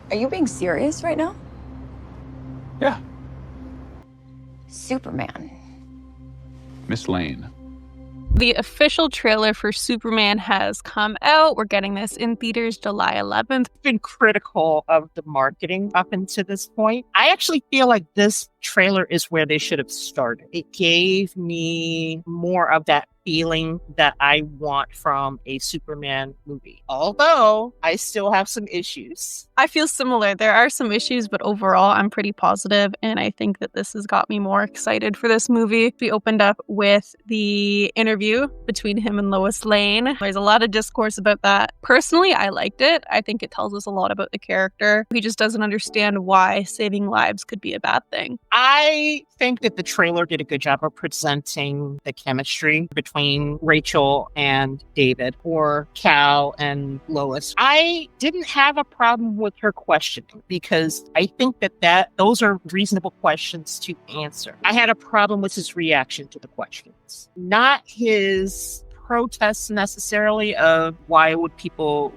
Are you being serious right now? Yeah. Superman. Miss Lane. The official trailer for Superman has come out. We're getting this in theaters July 11th. Been critical of the marketing up until this point. I actually feel like this trailer is where they should have started. It gave me more of that feeling that I want from a Superman movie. Although I still have some issues. I feel similar. There are some issues, but overall, I'm pretty positive, and I think that this has got me more excited for this movie. We opened up with the interview between him and Lois Lane. There's a lot of discourse about that. Personally, I liked it. I think it tells us a lot about the character. He just doesn't understand why saving lives could be a bad thing. I think that the trailer did a good job of presenting the chemistry between Rachel and David, or Cal and Lois. I didn't have a problem with her questioning because I think that those are reasonable questions to answer. I had a problem with his reaction to the questions, not his protests necessarily of why would people,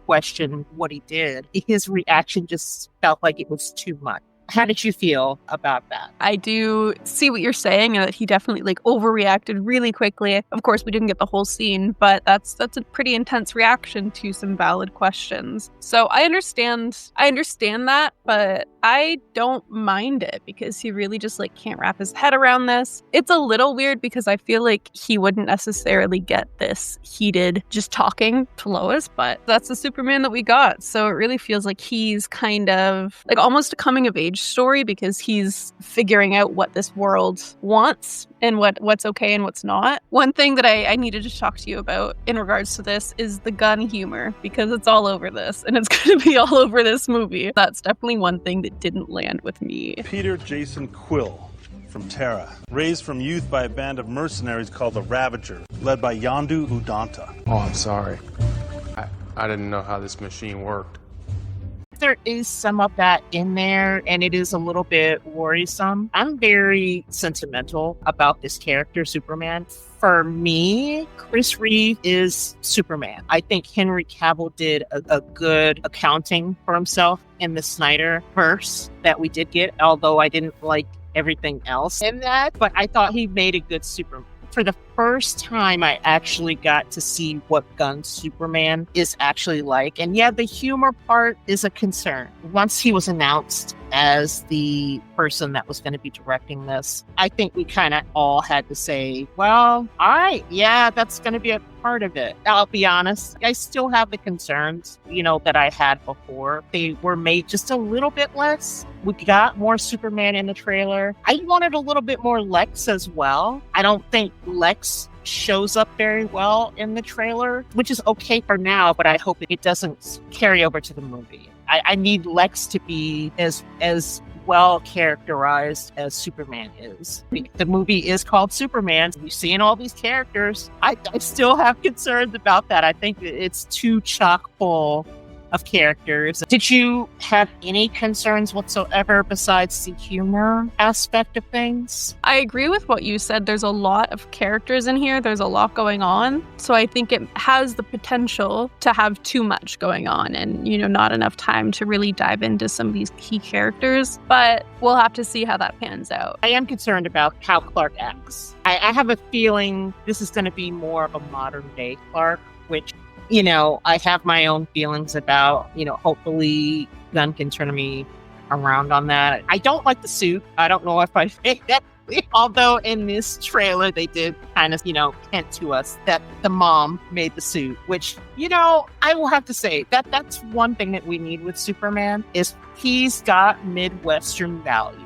question what he did. His reaction just felt like it was too much. How did you feel about that? I do see what you're saying, and that he definitely overreacted really quickly. Of course, we didn't get the whole scene, but that's a pretty intense reaction to some valid questions. So I understand that, but I don't mind it because he really just can't wrap his head around this. It's a little weird because I feel like he wouldn't necessarily get this heated just talking to Lois, but that's the Superman that we got. So it really feels like he's kind of almost a coming of age story because he's figuring out what this world wants and what's okay and what's not. One thing that I needed to talk to you about in regards to this is the Gunn humor, because it's all over this and it's going to be all over this movie. That's definitely one thing that didn't land with me. Peter Jason Quill from Terra, raised from youth by a band of mercenaries called the Ravager, led by Yondu Udanta. Oh, I'm sorry. I didn't know how this machine worked. There is some of that in there, and it is a little bit worrisome. I'm very sentimental about this character, Superman. For me, Chris Reeve is Superman. I think Henry Cavill did a good accounting for himself in the Snyder verse that we did get, although I didn't like everything else in that, but I thought he made a good Superman. For the first time, I actually got to see what Gunn's Superman is actually like. And yeah, the humor part is a concern. Once he was announced as the person that was going to be directing this, I think we kind of all had to say, well, all right, yeah, that's going to be a part of it. I'll be honest, I still have the concerns, that I had before. They were made just a little bit less. We got more Superman in the trailer. I wanted a little bit more Lex as well. I don't think Lex shows up very well in the trailer, which is okay for now, but I hope it doesn't carry over to the movie. I need Lex to be as well characterized as Superman is. The movie is called Superman. We've seen all these characters. I still have concerns about that. I think it's too chock full of characters. Did you have any concerns whatsoever besides the humor aspect of things? I agree with what you said. There's a lot of characters in here. There's a lot going on. So I think it has the potential to have too much going on and, not enough time to really dive into some of these key characters. But we'll have to see how that pans out. I am concerned about how Clark acts. I have a feeling this is going to be more of a modern day Clark, which I have my own feelings about, hopefully Gunn can turn me around on that. I don't like the suit. I don't know if I think that, although in this trailer, they did kind of, hint to us that the mom made the suit, which, I will have to say that's one thing that we need with Superman is he's got Midwestern values.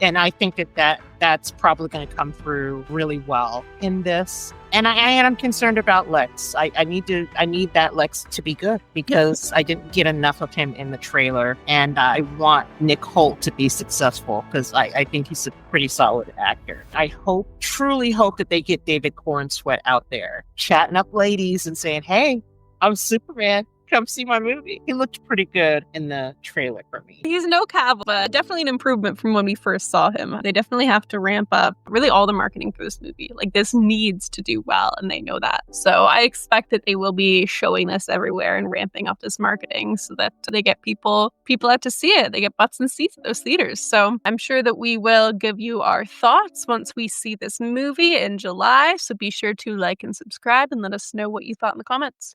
And I think that's probably going to come through really well in this. And I am concerned about Lex. I need that Lex to be good because I didn't get enough of him in the trailer, and I want Nick Holt to be successful because I think he's a pretty solid actor. I truly hope that they get David Cornsweet out there chatting up ladies and saying, "Hey, I'm Superman. come see my movie. He looked pretty good in the trailer for me. He's no Cavill, but definitely an improvement from when we first saw him. They definitely have to ramp up really all the marketing for this movie. Like, this needs to do well, and they know that. So I expect that they will be showing this everywhere and ramping up this marketing so that they get people out to see it. They get butts and seats at those theaters. So I'm sure that we will give you our thoughts once we see this movie in July. So be sure to like and subscribe and let us know what you thought in the comments.